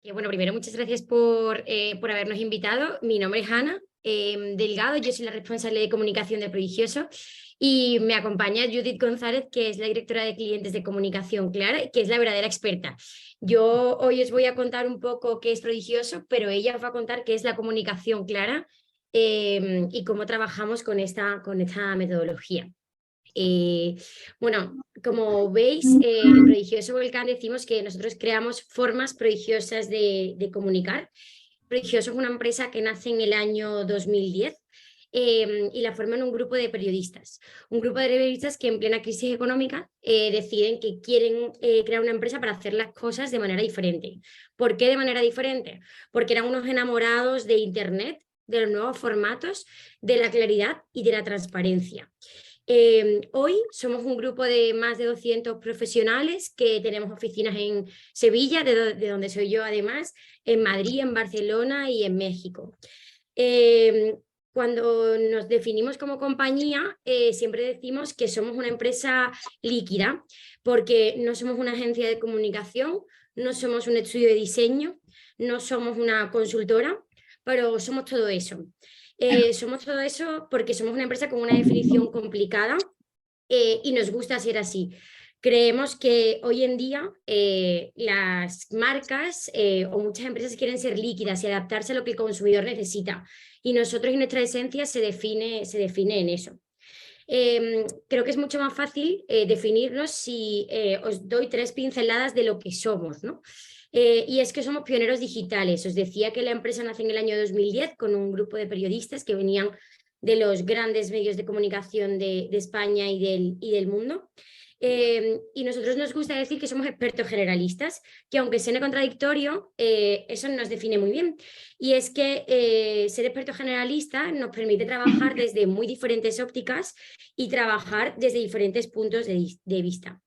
Bueno, primero, muchas gracias por habernos invitado. Mi nombre es Ana Delgado, yo soy la responsable de comunicación de Prodigioso y me acompaña Judith González, que es la directora de clientes de comunicación Clara, que es la verdadera experta. Yo hoy os voy a contar un poco qué es Prodigioso, pero ella os va a contar qué es la comunicación Clara y cómo trabajamos con esta metodología. Eh, bueno, como veis, en Prodigioso Volcán decimos que nosotros creamos formas prodigiosas de comunicar. Prodigioso es una empresa que nace en el año 2010 y la forman un grupo de periodistas. Un grupo de periodistas que en plena crisis económica deciden que quieren crear una empresa para hacer las cosas de manera diferente. ¿Por qué de manera diferente? Porque eran unos enamorados de Internet, de los nuevos formatos, de la claridad y de la transparencia. Hoy somos un grupo de más de 200 profesionales que tenemos oficinas en Sevilla, de donde soy yo además, en Madrid, en Barcelona y en México. Eh, Cuando nos definimos como compañía, siempre decimos que somos una empresa líquida, porque no somos una agencia de comunicación, no somos un estudio de diseño, no somos una consultora, pero somos todo eso. Somos todo eso porque somos una empresa con una definición complicada y nos gusta ser así. Creemos que hoy en día las marcas o muchas empresas quieren ser líquidas y adaptarse a lo que el consumidor necesita. Y nosotros y nuestra esencia se define en eso. Creo que es mucho más fácil definirnos si os doy 3 pinceladas de lo que somos, ¿no? Y es que somos pioneros digitales. Os decía que la empresa nace en el año 2010 con un grupo de periodistas que venían de los grandes medios de comunicación de España y del mundo. Y nosotros nos gusta decir que somos expertos generalistas, que aunque suene contradictorio, eso nos define muy bien. Y es que ser experto generalista nos permite trabajar desde muy diferentes ópticas y trabajar desde diferentes puntos de vista.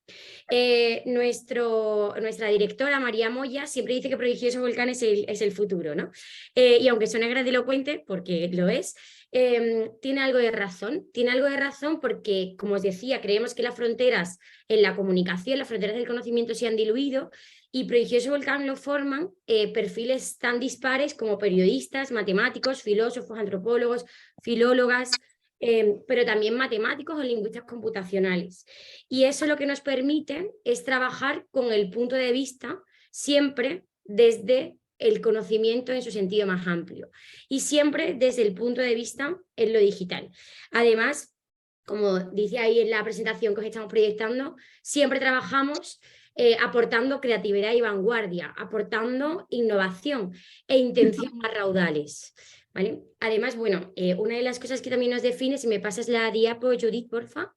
Nuestra directora, María Moya, siempre dice que Prodigioso Volcán es el futuro, ¿no? Y aunque suene grandilocuente, porque lo es, tiene algo de razón porque, como os decía, creemos que las fronteras en la comunicación, las fronteras del conocimiento se han diluido y Prodigioso Volcán lo forman perfiles tan dispares como periodistas, matemáticos, filósofos, antropólogos, filólogas, pero también matemáticos o lingüistas computacionales. Y eso lo que nos permite es trabajar con el punto de vista siempre desde el conocimiento en su sentido más amplio y siempre desde el punto de vista en lo digital. Además, como dice ahí en la presentación que os estamos proyectando, siempre trabajamos aportando creatividad y vanguardia, aportando innovación e intención a raudales. ¿Vale? Además, bueno, una de las cosas que también nos define, si me pasas la diapo, Judith, porfa,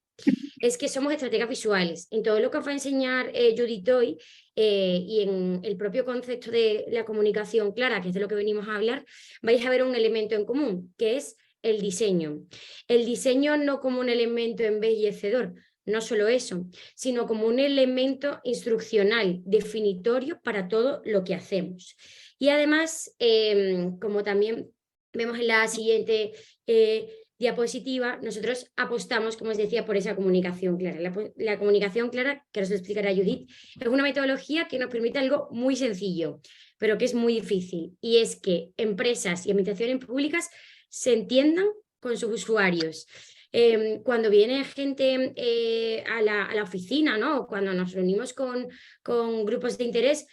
es que somos estrategas visuales. En todo lo que os va a enseñar Judith hoy y en el propio concepto de la comunicación clara, que es de lo que venimos a hablar, vais a ver un elemento en común, que es el diseño. El diseño no como un elemento embellecedor, no solo eso, sino como un elemento instruccional, definitorio para todo lo que hacemos. Y además, como también vemos en la siguiente diapositiva, nosotros apostamos, como os decía, por esa comunicación clara. La comunicación clara, que os explicará Judith, es una metodología que nos permite algo muy sencillo, pero que es muy difícil, y es que empresas y administraciones públicas se entiendan con sus usuarios. Cuando viene gente a la oficina, ¿no? Cuando nos reunimos con grupos de interés,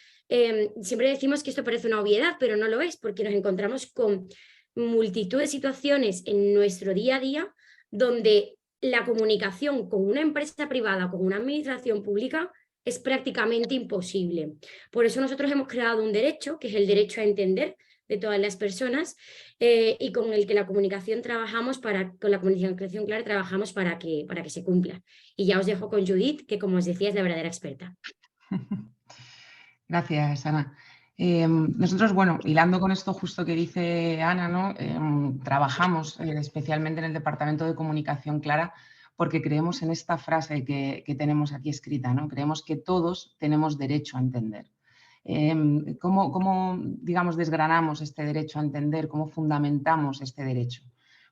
siempre decimos que esto parece una obviedad, pero no lo es, porque nos encontramos con multitud de situaciones en nuestro día a día donde la comunicación con una empresa privada, con una administración pública, es prácticamente imposible. Por eso nosotros hemos creado un derecho, que es el derecho a entender de todas las personas, y con el que la comunicación trabajamos con la comunicación clara trabajamos para que se cumpla. Y ya os dejo con Judith, que como os decía es la verdadera experta. Gracias, Ana. Nosotros, bueno, hilando con esto justo que dice Ana, ¿no? Trabajamos especialmente en el Departamento de Comunicación Clara porque creemos en esta frase que tenemos aquí escrita, ¿no? Creemos que todos tenemos derecho a entender. ¿Cómo, digamos, desgranamos este derecho a entender? ¿Cómo fundamentamos este derecho?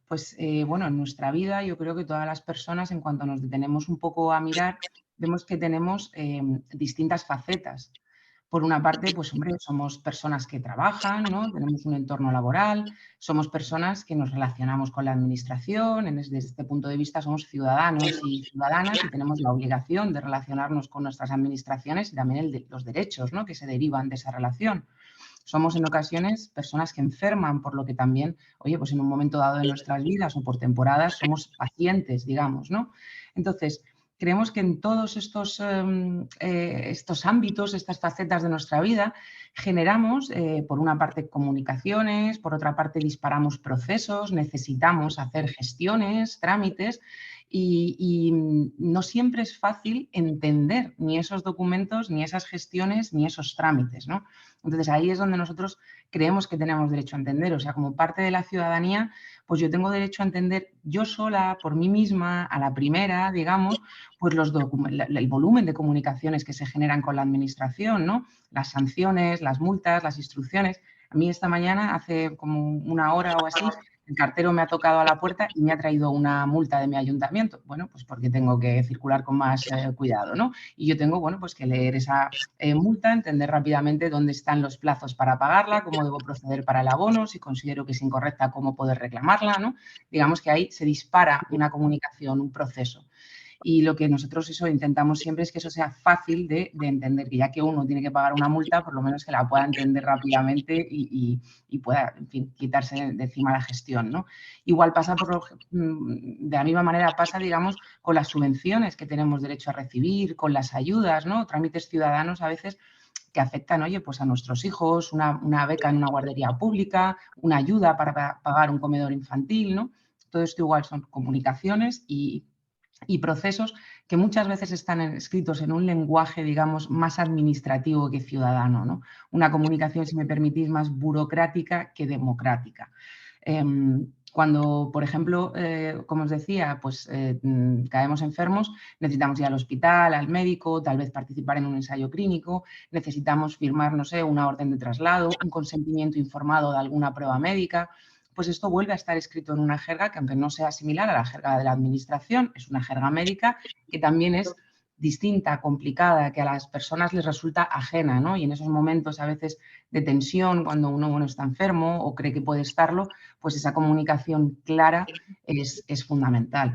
Pues, bueno, en nuestra vida yo creo que todas las personas, en cuanto nos detenemos un poco a mirar, vemos que tenemos distintas facetas. Por una parte, pues hombre, somos personas que trabajan, ¿no? Tenemos un entorno laboral, somos personas que nos relacionamos con la administración, desde este punto de vista somos ciudadanos y ciudadanas y tenemos la obligación de relacionarnos con nuestras administraciones y también los derechos, ¿no? Que se derivan de esa relación. Somos en ocasiones personas que enferman, por lo que también, oye, pues en un momento dado de nuestras vidas o por temporadas somos pacientes, digamos, ¿no? Entonces, creemos que en todos estos ámbitos, estas facetas de nuestra vida, generamos, por una parte, comunicaciones, por otra parte, disparamos procesos, necesitamos hacer gestiones, trámites, y no siempre es fácil entender ni esos documentos, ni esas gestiones, ni esos trámites, ¿no? Entonces, ahí es donde nosotros creemos que tenemos derecho a entender. O sea, como parte de la ciudadanía, pues yo tengo derecho a entender yo sola, por mí misma, a la primera, digamos, pues el volumen de comunicaciones que se generan con la administración, ¿no? Las sanciones, las multas, las instrucciones. A mí esta mañana, hace como una hora o así, el cartero me ha tocado a la puerta y me ha traído una multa de mi ayuntamiento. Bueno, pues porque tengo que circular con más cuidado, ¿no? Y yo tengo, bueno, pues que leer esa multa, entender rápidamente dónde están los plazos para pagarla, cómo debo proceder para el abono, si considero que es incorrecta, cómo poder reclamarla, ¿no? Digamos que ahí se dispara una comunicación, un proceso. Y lo que nosotros intentamos siempre es que eso sea fácil de entender, que ya que uno tiene que pagar una multa, por lo menos que la pueda entender rápidamente y pueda, en fin, quitarse de encima la gestión, ¿no? Igual pasa de la misma manera pasa, digamos, con las subvenciones que tenemos derecho a recibir, con las ayudas, ¿no? Trámites ciudadanos a veces que afectan, oye, pues a nuestros hijos, una beca en una guardería pública, una ayuda para pagar un comedor infantil, ¿no? Todo esto igual son comunicaciones y procesos que muchas veces están escritos en un lenguaje, digamos, más administrativo que ciudadano, ¿no? Una comunicación, si me permitís, más burocrática que democrática. Cuando, por ejemplo, como os decía, pues caemos enfermos, necesitamos ir al hospital, al médico, tal vez participar en un ensayo clínico, necesitamos firmar, no sé, una orden de traslado, un consentimiento informado de alguna prueba médica. Pues esto vuelve a estar escrito en una jerga que, aunque no sea similar a la jerga de la administración, es una jerga médica que también es distinta, complicada, que a las personas les resulta ajena, ¿no? Y en esos momentos a veces de tensión, cuando uno está enfermo o cree que puede estarlo, pues esa comunicación clara es fundamental.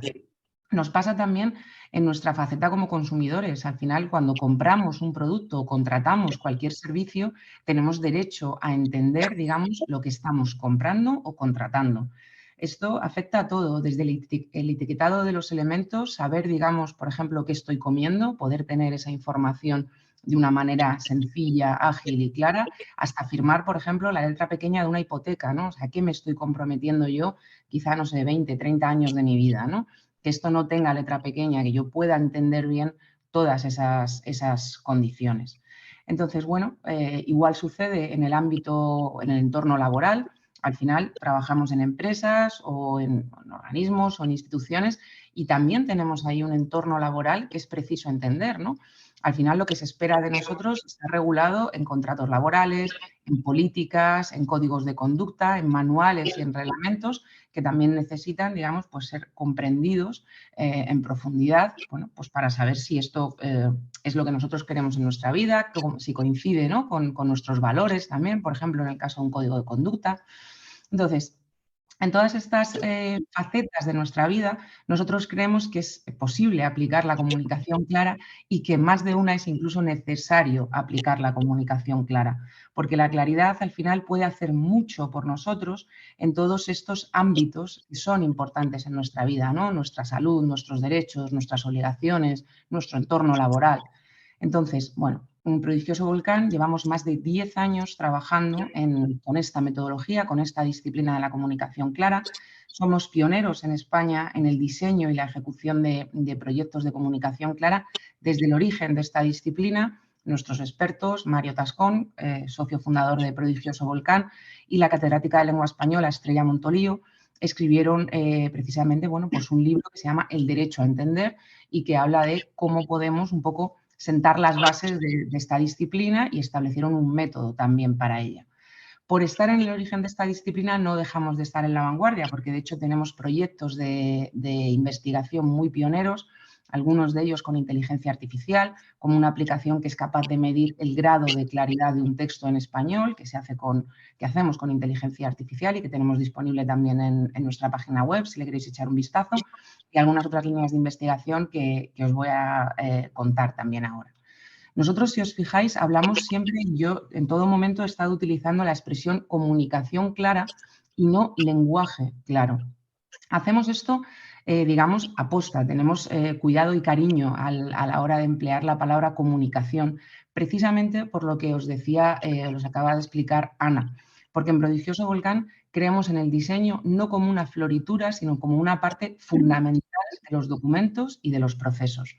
Nos pasa también en nuestra faceta como consumidores. Al final, cuando compramos un producto o contratamos cualquier servicio, tenemos derecho a entender, digamos, lo que estamos comprando o contratando. Esto afecta a todo, desde el etiquetado de los elementos, saber, digamos, por ejemplo, qué estoy comiendo, poder tener esa información de una manera sencilla, ágil y clara, hasta firmar, por ejemplo, la letra pequeña de una hipoteca, ¿no? O sea, ¿qué me estoy comprometiendo yo? Quizá, no sé, 20, 30 años de mi vida, ¿no? Que esto no tenga letra pequeña, que yo pueda entender bien todas esas condiciones. Entonces, bueno, igual sucede en el ámbito, en el entorno laboral. Al final trabajamos en empresas o en organismos o en instituciones y también tenemos ahí un entorno laboral que es preciso entender, ¿no? Al final lo que se espera de nosotros está regulado en contratos laborales, en políticas, en códigos de conducta, en manuales y en reglamentos que también necesitan, digamos, pues ser comprendidos en profundidad, bueno, pues para saber si esto es lo que nosotros queremos en nuestra vida, si coincide, ¿no? con nuestros valores también, por ejemplo, en el caso de un código de conducta. Entonces, en todas estas facetas de nuestra vida, nosotros creemos que es posible aplicar la comunicación clara y que más de una es incluso necesario aplicar la comunicación clara, porque la claridad al final puede hacer mucho por nosotros en todos estos ámbitos que son importantes en nuestra vida, ¿no? Nuestra salud, nuestros derechos, nuestras obligaciones, nuestro entorno laboral. Entonces, bueno, un Prodigioso Volcán llevamos más de 10 años trabajando con esta metodología, con esta disciplina de la comunicación clara. Somos pioneros en España en el diseño y la ejecución de proyectos de comunicación clara desde el origen de esta disciplina. Nuestros expertos, Mario Tascón, socio fundador de Prodigioso Volcán, y la catedrática de lengua española, Estrella Montolío, escribieron precisamente, bueno, pues un libro que se llama El derecho a entender y que habla de cómo podemos un poco sentar las bases de esta disciplina y establecieron un método también para ella. Por estar en el origen de esta disciplina no dejamos de estar en la vanguardia, porque de hecho tenemos proyectos de investigación muy pioneros algunos de ellos con inteligencia artificial, como una aplicación que es capaz de medir el grado de claridad de un texto en español, que hacemos con inteligencia artificial y que tenemos disponible también en nuestra página web, si le queréis echar un vistazo, y algunas otras líneas de investigación que os voy a contar también ahora. Nosotros, si os fijáis, hablamos siempre, yo en todo momento he estado utilizando la expresión comunicación clara y no lenguaje claro. Hacemos esto, digamos, aposta, tenemos cuidado y cariño a la hora de emplear la palabra comunicación, precisamente por lo que os decía, os acaba de explicar Ana, porque en Prodigioso Volcán creemos en el diseño no como una floritura, sino como una parte fundamental de los documentos y de los procesos.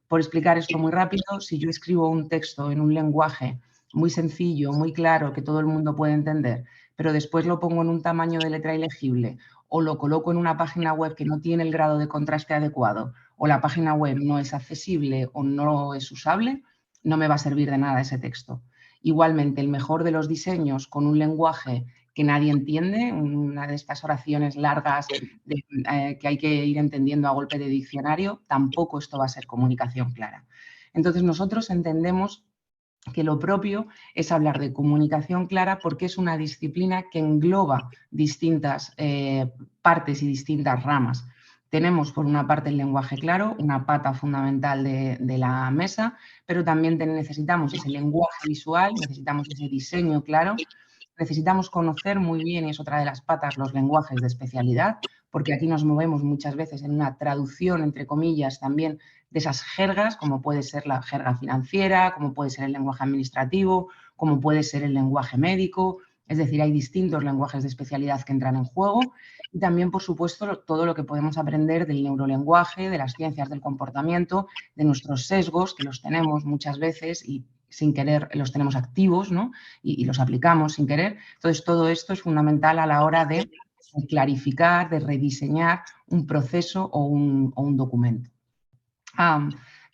Por explicar esto muy rápido, si yo escribo un texto en un lenguaje muy sencillo, muy claro, que todo el mundo puede entender, pero después lo pongo en un tamaño de letra ilegible o lo coloco en una página web que no tiene el grado de contraste adecuado o la página web no es accesible o no es usable, no me va a servir de nada ese texto. Igualmente, el mejor de los diseños con un lenguaje que nadie entiende, una de estas oraciones largas que hay que ir entendiendo a golpe de diccionario, tampoco esto va a ser comunicación clara. Entonces, nosotros entendemos que lo propio es hablar de comunicación clara porque es una disciplina que engloba distintas partes y distintas ramas. Tenemos, por una parte, el lenguaje claro, una pata fundamental de la mesa, pero también necesitamos ese lenguaje visual, necesitamos ese diseño claro, necesitamos conocer muy bien, y es otra de las patas, los lenguajes de especialidad, porque aquí nos movemos muchas veces en una traducción, entre comillas, también de esas jergas, como puede ser la jerga financiera, como puede ser el lenguaje administrativo, como puede ser el lenguaje médico. Es decir, hay distintos lenguajes de especialidad que entran en juego y también, por supuesto, todo lo que podemos aprender del neurolenguaje, de las ciencias del comportamiento, de nuestros sesgos, que los tenemos muchas veces y sin querer los tenemos activos, ¿no? Y los aplicamos sin querer. Entonces, todo esto es fundamental a la hora de clarificar, de rediseñar un proceso o un documento.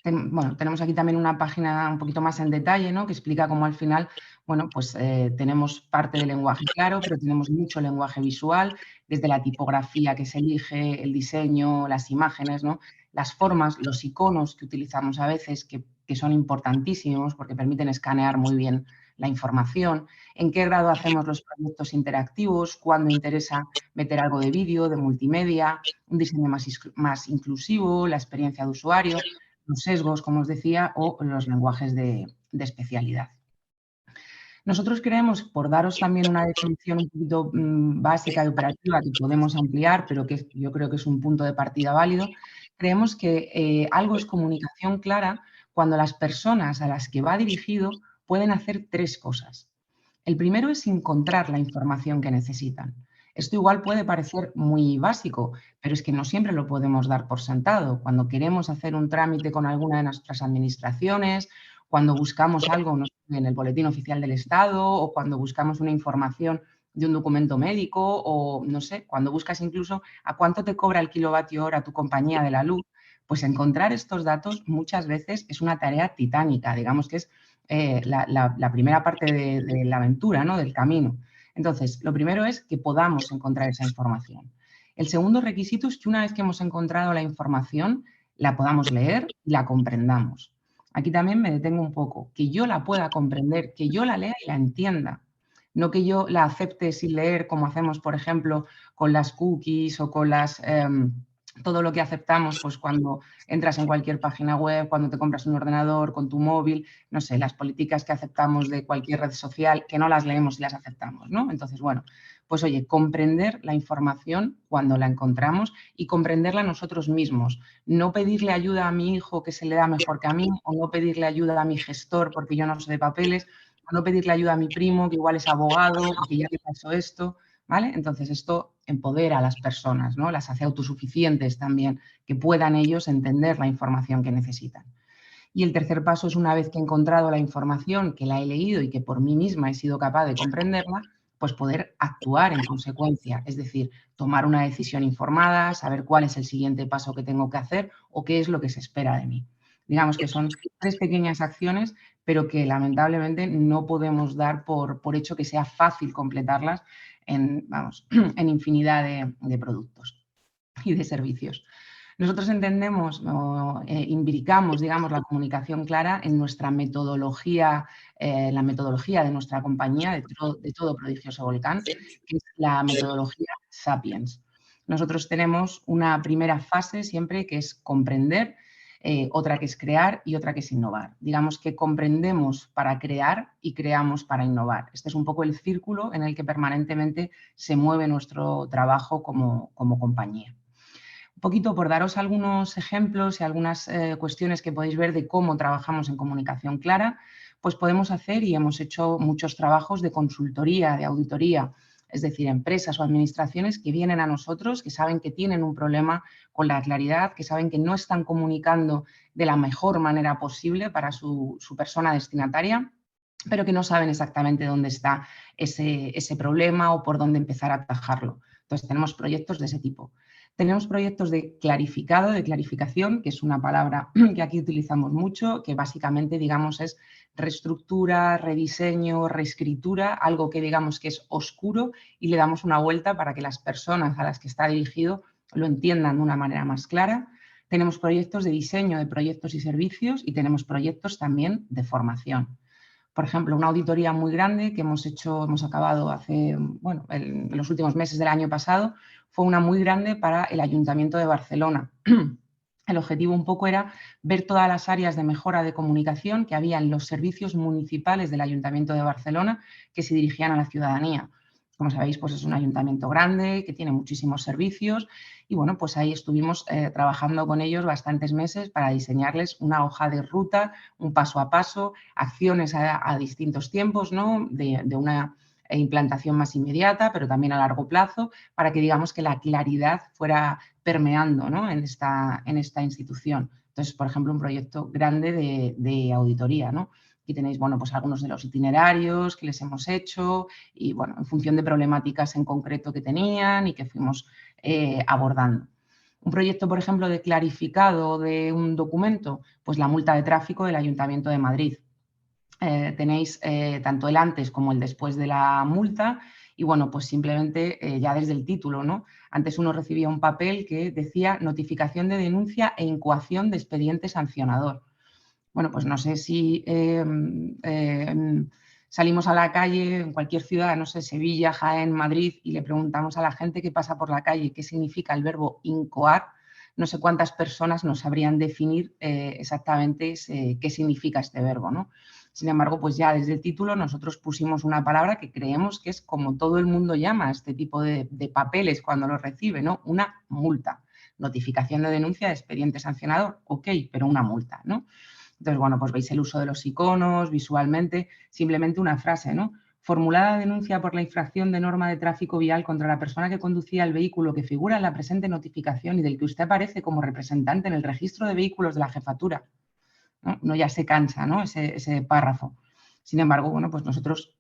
Bueno, tenemos aquí también una página un poquito más en detalle, ¿no? Que explica cómo al final, bueno, pues tenemos parte del lenguaje claro, pero tenemos mucho lenguaje visual, desde la tipografía que se elige, el diseño, las imágenes, ¿no? Las formas, los iconos que utilizamos a veces, que son importantísimos porque permiten escanear muy bien la información, en qué grado hacemos los proyectos interactivos, cuándo interesa meter algo de vídeo, de multimedia, un diseño más inclusivo, la experiencia de usuario, los sesgos, como os decía, o los lenguajes de especialidad. Nosotros creemos, por daros también una definición un poquito básica y operativa que podemos ampliar, pero que yo creo que es un punto de partida válido, creemos que algo es comunicación clara cuando las personas a las que va dirigido pueden hacer tres cosas. El primero es encontrar la información que necesitan. Esto igual puede parecer muy básico, pero es que no siempre lo podemos dar por sentado. Cuando queremos hacer un trámite con alguna de nuestras administraciones, cuando buscamos algo en el Boletín Oficial del Estado o cuando buscamos una información de un documento médico o, no sé, cuando buscas incluso a cuánto te cobra el kilovatio hora tu compañía de la luz, pues encontrar estos datos muchas veces es una tarea titánica, digamos que es la primera parte de la aventura, ¿no? Del camino. Entonces, lo primero es que podamos encontrar esa información. El segundo requisito es que una vez que hemos encontrado la información, la podamos leer y la comprendamos. Aquí también me detengo un poco, que yo la pueda comprender, que yo la lea y la entienda. No que yo la acepte sin leer, como hacemos, por ejemplo, con las cookies o con todo lo que aceptamos pues, cuando entras en cualquier página web, cuando te compras un ordenador, con tu móvil, no sé, las políticas que aceptamos de cualquier red social, que no las leemos y las aceptamos, ¿no? Entonces, bueno, pues oye, comprender la información cuando la encontramos y comprenderla nosotros mismos. No pedirle ayuda a mi hijo que se le da mejor que a mí, o no pedirle ayuda a mi gestor porque yo no sé de papeles, o no pedirle ayuda a mi primo que igual es abogado, que ya le pasó esto, ¿vale? Entonces esto empodera a las personas, ¿no? Las hace autosuficientes también, que puedan ellos entender la información que necesitan. Y el tercer paso es, una vez que he encontrado la información, que la he leído y que por mí misma he sido capaz de comprenderla, pues poder actuar en consecuencia, es decir, tomar una decisión informada, saber cuál es el siguiente paso que tengo que hacer o qué es lo que se espera de mí. Digamos que son tres pequeñas acciones, pero que lamentablemente no podemos dar por hecho que sea fácil completarlas en infinidad de productos y de servicios. Nosotros entendemos o imbricamos, digamos, la comunicación clara en nuestra metodología, la metodología de nuestra compañía, de todo prodigioso volcán, que es la metodología Sapiens. Nosotros tenemos una primera fase siempre que es comprender, otra que es crear y otra que es innovar. Digamos que comprendemos para crear y creamos para innovar. Este es un poco el círculo en el que permanentemente se mueve nuestro trabajo como compañía. Un poquito por daros algunos ejemplos y algunas cuestiones que podéis ver de cómo trabajamos en comunicación clara, pues podemos hacer y hemos hecho muchos trabajos de consultoría, de auditoría, es decir, empresas o administraciones que vienen a nosotros, que saben que tienen un problema con la claridad, que saben que no están comunicando de la mejor manera posible para su persona destinataria, pero que no saben exactamente dónde está ese problema o por dónde empezar a atajarlo. Entonces, tenemos proyectos de ese tipo. Tenemos proyectos de clarificado, de clarificación, que es una palabra que aquí utilizamos mucho, que básicamente, digamos, es reestructura, rediseño, reescritura, algo que digamos que es oscuro y le damos una vuelta para que las personas a las que está dirigido lo entiendan de una manera más clara. Tenemos proyectos de diseño de proyectos y servicios y tenemos proyectos también de formación. Por ejemplo, una auditoría muy grande que hemos acabado hace, bueno, en los últimos meses del año pasado, fue una muy grande para el Ayuntamiento de Barcelona. El objetivo un poco era ver todas las áreas de mejora de comunicación que había en los servicios municipales del Ayuntamiento de Barcelona que se dirigían a la ciudadanía. Como sabéis, pues es un ayuntamiento grande que tiene muchísimos servicios y bueno, pues ahí estuvimos trabajando con ellos bastantes meses para diseñarles una hoja de ruta, un paso a paso, acciones a distintos tiempos, ¿no? De una implantación más inmediata, pero también a largo plazo, para que digamos que la claridad fuera permeando, ¿no? en esta institución. Entonces, por ejemplo, un proyecto grande de auditoría, ¿no? Aquí tenéis, bueno, pues algunos de los itinerarios que les hemos hecho y, bueno, en función de problemáticas en concreto que tenían y que fuimos abordando. Un proyecto, por ejemplo, de clarificado de un documento, pues la multa de tráfico del Ayuntamiento de Madrid. Tenéis tanto el antes como el después de la multa y, bueno, pues simplemente ya desde el título, ¿no? Antes uno recibía un papel que decía notificación de denuncia e incoación de expediente sancionador. Bueno, pues no sé si salimos a la calle, en cualquier ciudad, no sé, Sevilla, Jaén, Madrid, y le preguntamos a la gente que pasa por la calle qué significa el verbo incoar, no sé cuántas personas nos sabrían definir exactamente qué significa este verbo, ¿no? Sin embargo, pues ya desde el título nosotros pusimos una palabra que creemos que es como todo el mundo llama a este tipo de papeles cuando los recibe, ¿no? Una multa. Notificación de denuncia de expediente sancionador, ok, pero una multa, ¿no? Entonces, bueno, pues veis el uso de los iconos, visualmente, simplemente una frase, ¿no? Formulada denuncia por la infracción de norma de tráfico vial contra la persona que conducía el vehículo que figura en la presente notificación y del que usted aparece como representante en el registro de vehículos de la jefatura. ¿No? Uno ya se cansa, ¿no? Ese párrafo. Sin embargo, bueno, pues nosotros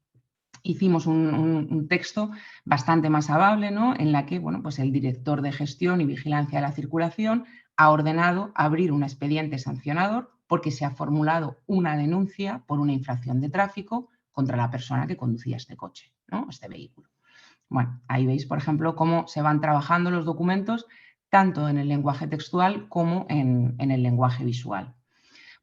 hicimos un texto bastante más amable, ¿no? En la que, bueno, pues el director de gestión y vigilancia de la circulación ha ordenado abrir un expediente sancionador porque se ha formulado una denuncia por una infracción de tráfico contra la persona que conducía este coche, ¿no? Este vehículo. Bueno, ahí veis, por ejemplo, cómo se van trabajando los documentos tanto en el lenguaje textual como en el lenguaje visual.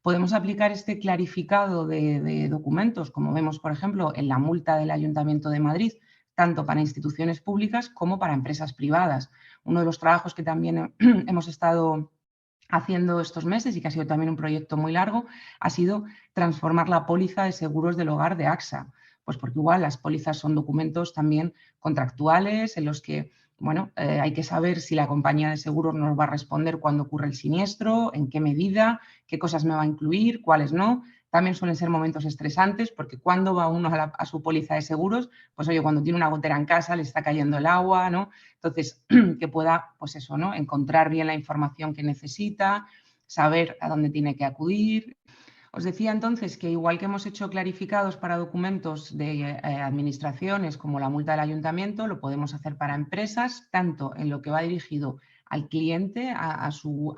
Podemos aplicar este clarificado de documentos, como vemos, por ejemplo, en la multa del Ayuntamiento de Madrid, tanto para instituciones públicas como para empresas privadas. Uno de los trabajos que también hemos estado haciendo estos meses y que ha sido también un proyecto muy largo, ha sido transformar la póliza de seguros del hogar de AXA. Pues porque igual las pólizas son documentos también contractuales en los que, bueno, hay que saber si la compañía de seguros nos va a responder cuando ocurre el siniestro, en qué medida, qué cosas me va a incluir, cuáles no. También suelen ser momentos estresantes porque cuando va uno a su póliza de seguros, pues oye, cuando tiene una gotera en casa le está cayendo el agua, ¿no? Entonces, que pueda, pues eso, ¿no? Encontrar bien la información que necesita, saber a dónde tiene que acudir. Os decía entonces que igual que hemos hecho clarificados para documentos de administraciones como la multa del ayuntamiento, lo podemos hacer para empresas, tanto en lo que va dirigido al cliente, a su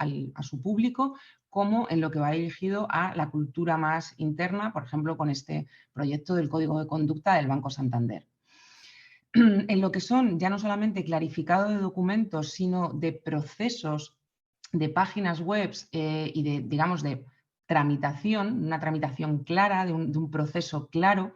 público, como en lo que va dirigido a la cultura más interna, por ejemplo, con este proyecto del Código de Conducta del Banco Santander. En lo que son ya no solamente clarificado de documentos, sino de procesos de páginas web y de, digamos, de tramitación, una tramitación clara, de un proceso claro.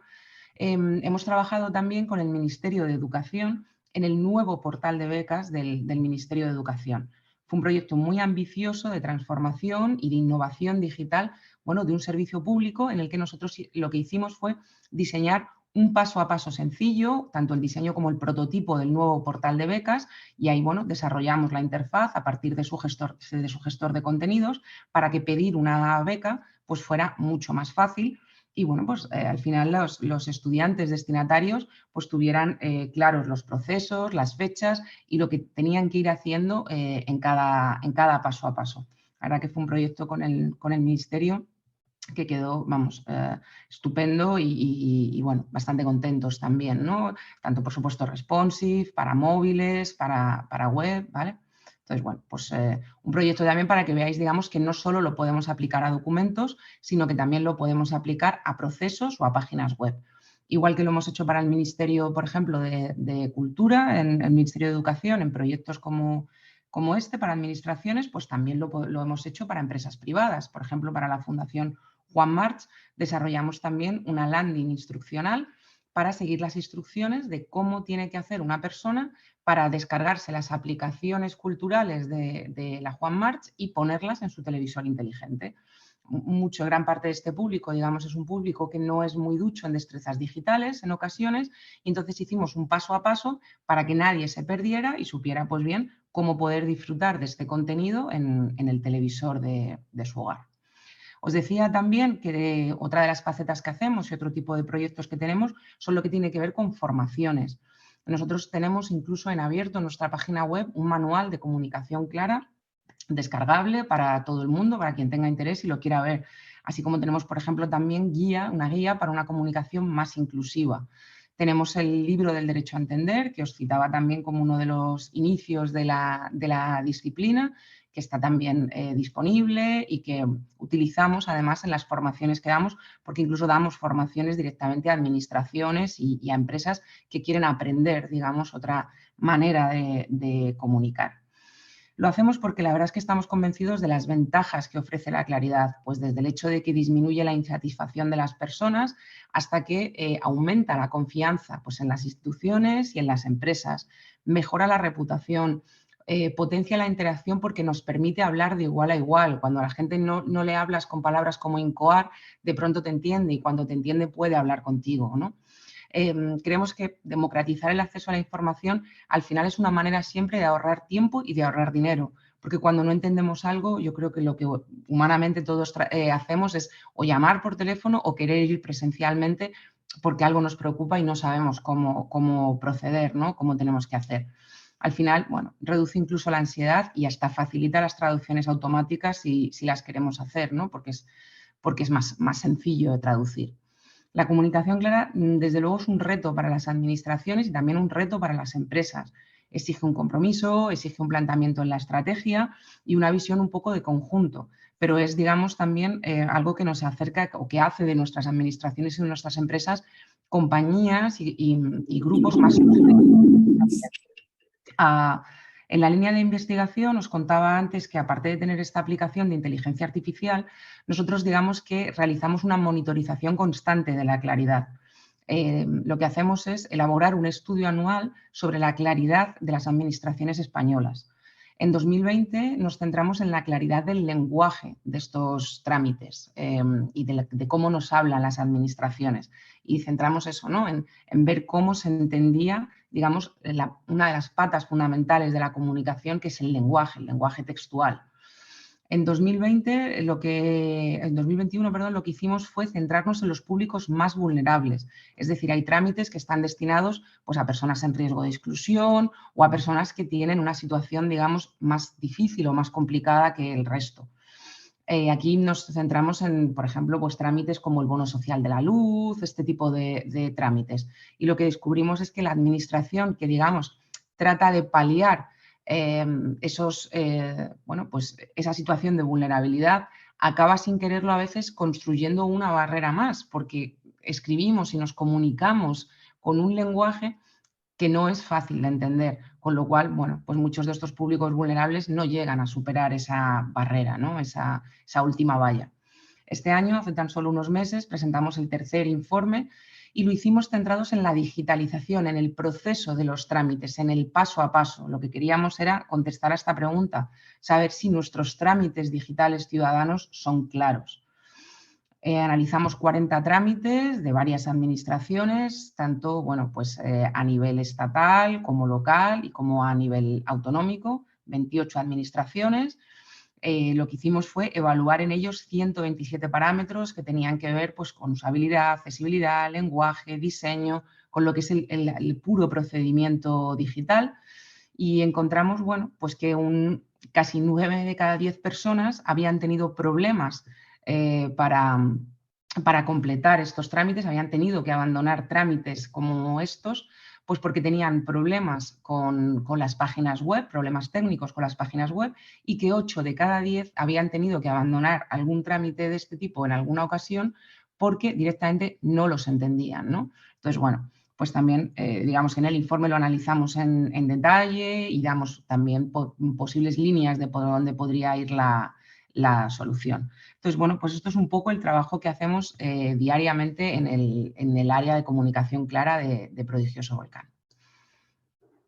Hemos trabajado también con el Ministerio de Educación en el nuevo portal de becas del Ministerio de Educación. Fue un proyecto muy ambicioso de transformación y de innovación digital, bueno, de un servicio público en el que nosotros lo que hicimos fue diseñar un paso a paso sencillo, tanto el diseño como el prototipo del nuevo portal de becas, y ahí, bueno, desarrollamos la interfaz a partir de su gestor de contenidos para que pedir una beca pues fuera mucho más fácil. Y bueno, pues al final los estudiantes destinatarios pues tuvieran claros los procesos, las fechas y lo que tenían que ir haciendo en cada paso a paso. La verdad que fue un proyecto con el Ministerio que quedó, vamos, estupendo y, bueno, bastante contentos también, ¿no? Tanto, por supuesto, responsive, para móviles, para web, ¿vale? Entonces, bueno, pues un proyecto también para que veáis, digamos, que no solo lo podemos aplicar a documentos, sino que también lo podemos aplicar a procesos o a páginas web. Igual que lo hemos hecho para el Ministerio, por ejemplo, de Cultura, en el Ministerio de Educación, en proyectos como este, para administraciones, pues también lo hemos hecho para empresas privadas. Por ejemplo, para la Fundación Juan March desarrollamos también una landing instruccional para seguir las instrucciones de cómo tiene que hacer una persona para descargarse las aplicaciones culturales de la Juan March y ponerlas en su televisor inteligente. Gran parte de este público, digamos, es un público que no es muy ducho en destrezas digitales en ocasiones, y entonces hicimos un paso a paso para que nadie se perdiera y supiera, pues bien, cómo poder disfrutar de este contenido en el televisor de su hogar. Os decía también que otra de las facetas que hacemos y otro tipo de proyectos que tenemos son lo que tiene que ver con formaciones. Nosotros tenemos incluso en abierto en nuestra página web un manual de comunicación clara, descargable para todo el mundo, para quien tenga interés y lo quiera ver. Así como tenemos, por ejemplo, también una guía para una comunicación más inclusiva. Tenemos el libro del derecho a entender, que os citaba también como uno de los inicios de la disciplina, que está también disponible y que utilizamos además en las formaciones que damos, porque incluso damos formaciones directamente a administraciones y a empresas que quieren aprender, digamos, otra manera de comunicar. Lo hacemos porque la verdad es que estamos convencidos de las ventajas que ofrece la claridad, pues desde el hecho de que disminuye la insatisfacción de las personas hasta que aumenta la confianza, pues, en las instituciones y en las empresas, mejora la reputación, potencia la interacción porque nos permite hablar de igual a igual. Cuando a la gente no le hablas con palabras como incoar, de pronto te entiende y cuando te entiende puede hablar contigo, ¿no? Creemos que democratizar el acceso a la información al final es una manera siempre de ahorrar tiempo y de ahorrar dinero, porque cuando no entendemos algo, yo creo que lo que humanamente todos hacemos es o llamar por teléfono o querer ir presencialmente porque algo nos preocupa y no sabemos cómo proceder, ¿no? Cómo tenemos que hacer. Al final, bueno, reduce incluso la ansiedad y hasta facilita las traducciones automáticas si las queremos hacer, ¿no? Porque es más sencillo de traducir. La comunicación clara, desde luego, es un reto para las administraciones y también un reto para las empresas. Exige un compromiso, exige un planteamiento en la estrategia y una visión un poco de conjunto, pero es, digamos, también algo que nos acerca o que hace de nuestras administraciones y de nuestras empresas compañías y grupos más en la línea de investigación os contaba antes que, aparte de tener esta aplicación de inteligencia artificial, nosotros, digamos, que realizamos una monitorización constante de la claridad. Lo que hacemos es elaborar un estudio anual sobre la claridad de las administraciones españolas. En 2020 nos centramos en la claridad del lenguaje de estos trámites y de cómo nos hablan las administraciones. Y centramos eso, ¿no? en ver cómo se entendía, digamos, una de las patas fundamentales de la comunicación, que es el lenguaje textual. En 2021, lo que hicimos fue centrarnos en los públicos más vulnerables. Es decir, hay trámites que están destinados, pues, a personas en riesgo de exclusión o a personas que tienen una situación, digamos, más difícil o más complicada que el resto. Aquí nos centramos en, por ejemplo, pues, trámites como el bono social de la luz, este tipo de trámites. Y lo que descubrimos es que la administración que, digamos, trata de paliar esa situación de vulnerabilidad, acaba sin quererlo a veces construyendo una barrera más, porque escribimos y nos comunicamos con un lenguaje que no es fácil de entender, con lo cual, bueno, pues muchos de estos públicos vulnerables no llegan a superar esa barrera, ¿no? esa última valla. Este año, hace tan solo unos meses, presentamos el tercer informe y lo hicimos centrados en la digitalización, en el proceso de los trámites, en el paso a paso. Lo que queríamos era contestar a esta pregunta, saber si nuestros trámites digitales ciudadanos son claros. Analizamos 40 trámites de varias administraciones, tanto bueno, pues, a nivel estatal como local y como a nivel autonómico, 28 administraciones. Lo que hicimos fue evaluar en ellos 127 parámetros que tenían que ver, pues, con usabilidad, accesibilidad, lenguaje, diseño, con lo que es el puro procedimiento digital, y encontramos, bueno, pues que casi 9 de cada 10 personas habían tenido problemas para completar estos trámites, habían tenido que abandonar trámites como estos, pues porque tenían problemas con las páginas web, problemas técnicos con las páginas web, y que 8 de cada 10 habían tenido que abandonar algún trámite de este tipo en alguna ocasión porque directamente no los entendían, ¿no? Entonces, bueno, pues también, digamos que en el informe lo analizamos en detalle y damos también posibles líneas de por dónde podría ir la solución. Entonces, bueno, pues esto es un poco el trabajo que hacemos diariamente en el área de comunicación clara de Prodigioso Volcán.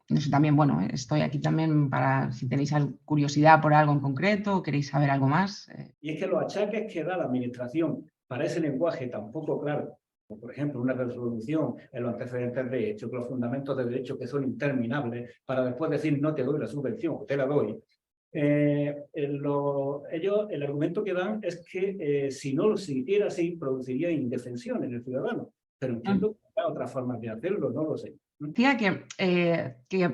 No sé, también, bueno, estoy aquí también para si tenéis curiosidad por algo en concreto o queréis saber algo más. Y es que los achaques que da la administración para ese lenguaje tan poco claro, como por ejemplo una resolución en los antecedentes de hecho, que los fundamentos de derecho que son interminables, para después decir no te doy la subvención o te la doy, ellos, el argumento que dan es que si no lo siguiera así, produciría indefensión en el ciudadano. Pero entiendo que hay otras formas de hacerlo, no lo sé. Decía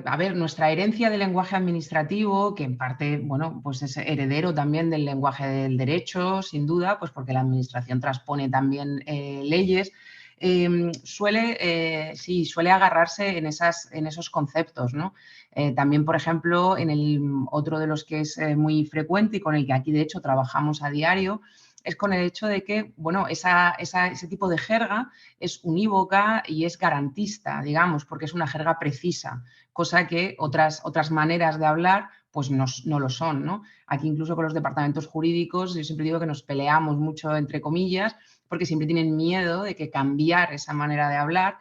a ver, nuestra herencia del lenguaje administrativo, que en parte, bueno, pues es heredero también del lenguaje del derecho, sin duda, pues porque la administración transpone también leyes, suele agarrarse en esos conceptos, ¿no? También, por ejemplo, otro de los que es muy frecuente y con el que aquí, de hecho, trabajamos a diario, es con el hecho de que, bueno, ese tipo de jerga es unívoca y es garantista, digamos, porque es una jerga precisa, cosa que otras maneras de hablar pues no lo son, ¿no? Aquí incluso con los departamentos jurídicos yo siempre digo que nos peleamos mucho, entre comillas, porque siempre tienen miedo de que cambiar esa manera de hablar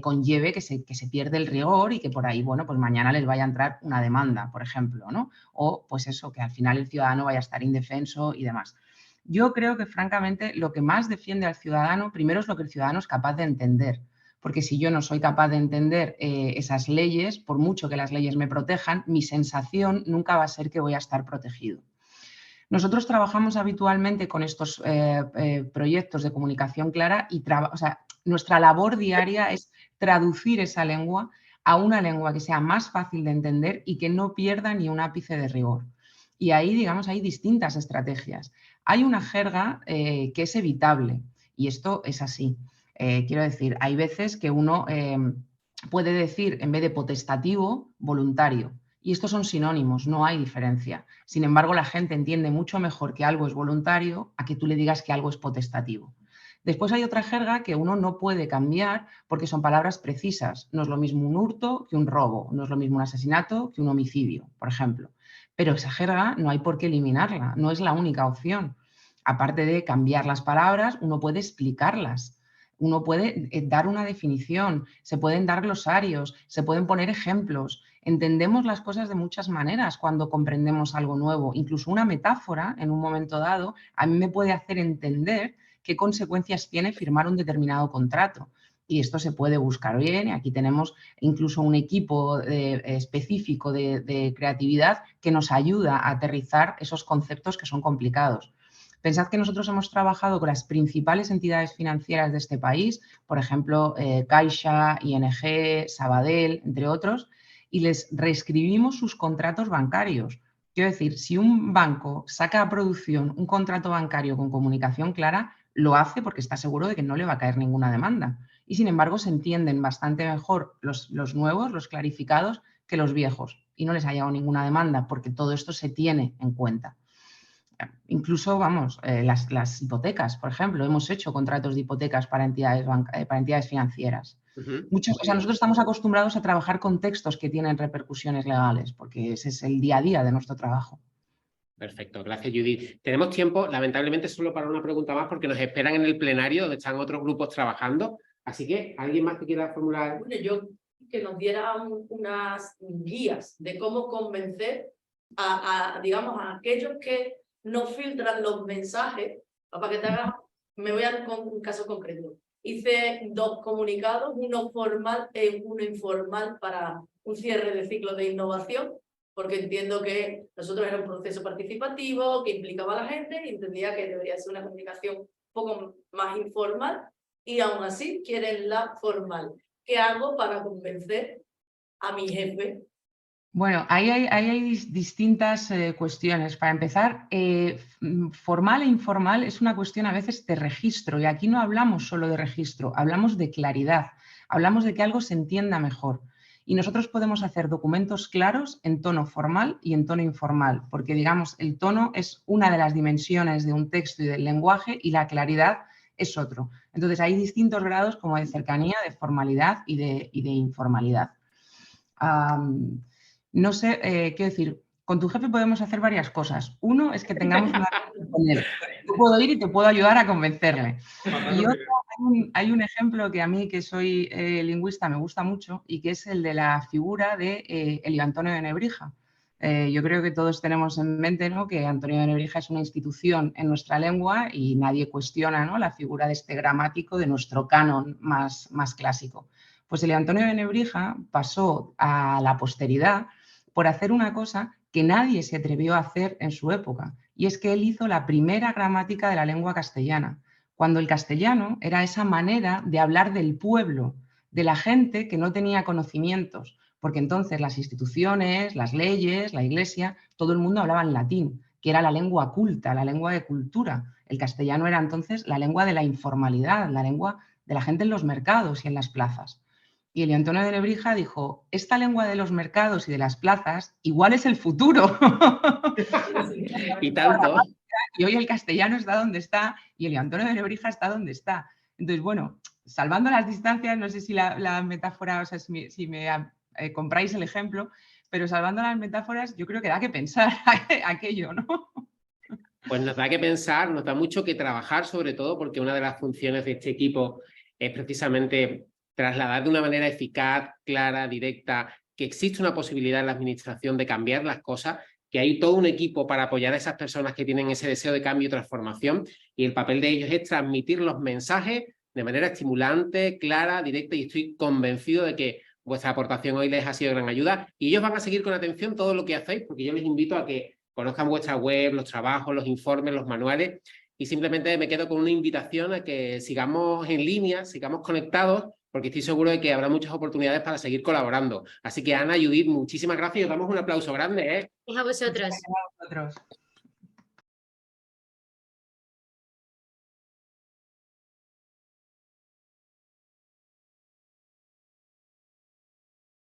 conlleve que se pierde el rigor y que por ahí, bueno, pues mañana les vaya a entrar una demanda, por ejemplo, ¿no? O pues eso, que al final el ciudadano vaya a estar indefenso y demás. Yo creo que, francamente, lo que más defiende al ciudadano, primero es lo que el ciudadano es capaz de entender, porque si yo no soy capaz de entender esas leyes, por mucho que las leyes me protejan, mi sensación nunca va a ser que voy a estar protegido. Nosotros trabajamos habitualmente con estos proyectos de comunicación clara y nuestra labor diaria es traducir esa lengua a una lengua que sea más fácil de entender y que no pierda ni un ápice de rigor. Y ahí, digamos, hay distintas estrategias. Hay una jerga que es evitable y esto es así. Quiero decir, hay veces que uno puede decir, en vez de potestativo, voluntario. Y estos son sinónimos, no hay diferencia. Sin embargo, la gente entiende mucho mejor que algo es voluntario a que tú le digas que algo es potestativo. Después hay otra jerga que uno no puede cambiar porque son palabras precisas. No es lo mismo un hurto que un robo, no es lo mismo un asesinato que un homicidio, por ejemplo. Pero esa jerga no hay por qué eliminarla, no es la única opción. Aparte de cambiar las palabras, uno puede explicarlas, uno puede dar una definición, se pueden dar glosarios, se pueden poner ejemplos. Entendemos las cosas de muchas maneras cuando comprendemos algo nuevo. Incluso una metáfora, en un momento dado, a mí me puede hacer entender qué consecuencias tiene firmar un determinado contrato. Y esto se puede buscar bien. Aquí tenemos incluso un equipo específico de creatividad que nos ayuda a aterrizar esos conceptos que son complicados. Pensad que nosotros hemos trabajado con las principales entidades financieras de este país, por ejemplo, Caixa, ING, Sabadell, entre otros, y les reescribimos sus contratos bancarios. Quiero decir, si un banco saca a producción un contrato bancario con comunicación clara, lo hace porque está seguro de que no le va a caer ninguna demanda. Y sin embargo, se entienden bastante mejor los nuevos, los clarificados, que los viejos. Y no les ha llegado ninguna demanda porque todo esto se tiene en cuenta. Incluso, vamos, las hipotecas, por ejemplo, hemos hecho contratos de hipotecas para entidades financieras. Nosotros estamos acostumbrados a trabajar con textos que tienen repercusiones legales, porque ese es el día a día de nuestro trabajo. Perfecto, gracias Judith. Tenemos tiempo, lamentablemente, solo para una pregunta más, porque nos esperan en el plenario, donde están otros grupos trabajando. Así que, ¿alguien más que quiera formular? Bueno, yo que nos diera unas guías de cómo convencer digamos, a aquellos que no filtran los mensajes. Para que te hagas, me voy a con un caso concreto. Hice 2 comunicados, uno formal e uno informal para un cierre de ciclo de innovación, porque entiendo que nosotros era un proceso participativo que implicaba a la gente y entendía que debería ser una comunicación un poco más informal y aún así quieren la formal. ¿Qué hago para convencer a mi jefe? Bueno, ahí hay distintas cuestiones. Para empezar, formal e informal es una cuestión a veces de registro y aquí no hablamos solo de registro, hablamos de claridad, hablamos de que algo se entienda mejor. Y nosotros podemos hacer documentos claros en tono formal y en tono informal, porque digamos, el tono es una de las dimensiones de un texto y del lenguaje y la claridad es otro. Entonces hay distintos grados como de cercanía, de formalidad y de informalidad. No sé, quiero decir, con tu jefe podemos hacer varias cosas. Uno es que tengamos una relación con él. Yo puedo ir y te puedo ayudar a convencerle. Y otro, hay un ejemplo que a mí, que soy lingüista, me gusta mucho y que es el de la figura de Elio Antonio de Nebrija. Yo creo que todos tenemos en mente, ¿no?, que Antonio de Nebrija es una institución en nuestra lengua y nadie cuestiona, ¿no?, la figura de este gramático de nuestro canon más clásico. Pues Elio Antonio de Nebrija pasó a la posteridad por hacer una cosa que nadie se atrevió a hacer en su época, y es que él hizo la primera gramática de la lengua castellana, cuando el castellano era esa manera de hablar del pueblo, de la gente que no tenía conocimientos, porque entonces las instituciones, las leyes, la iglesia, todo el mundo hablaba en latín, que era la lengua culta, la lengua de cultura. El castellano era entonces la lengua de la informalidad, la lengua de la gente en los mercados y en las plazas. Y Elio Antonio de Nebrija dijo, esta lengua de los mercados y de las plazas igual es el futuro. Y tanto. Y hoy el castellano está donde está y Elio Antonio de Nebrija está donde está. Entonces, bueno, salvando las distancias, no sé si la metáfora, o sea, si me compráis el ejemplo, pero salvando las metáforas, yo creo que da que pensar aquello, ¿no? Pues nos da que pensar, nos da mucho que trabajar, sobre todo porque una de las funciones de este equipo es precisamente trasladar de una manera eficaz, clara, directa, que existe una posibilidad en la administración de cambiar las cosas, que hay todo un equipo para apoyar a esas personas que tienen ese deseo de cambio y transformación, y el papel de ellos es transmitir los mensajes de manera estimulante, clara, directa, y estoy convencido de que vuestra aportación hoy les ha sido de gran ayuda, y ellos van a seguir con atención todo lo que hacéis, porque yo les invito a que conozcan vuestra web, los trabajos, los informes, los manuales, y simplemente me quedo con una invitación a que sigamos en línea, sigamos conectados, porque estoy seguro de que habrá muchas oportunidades para seguir colaborando. Así que Ana, Judith, muchísimas gracias y os damos un aplauso grande, ¿eh? Es a vosotros. Gracias a vosotros.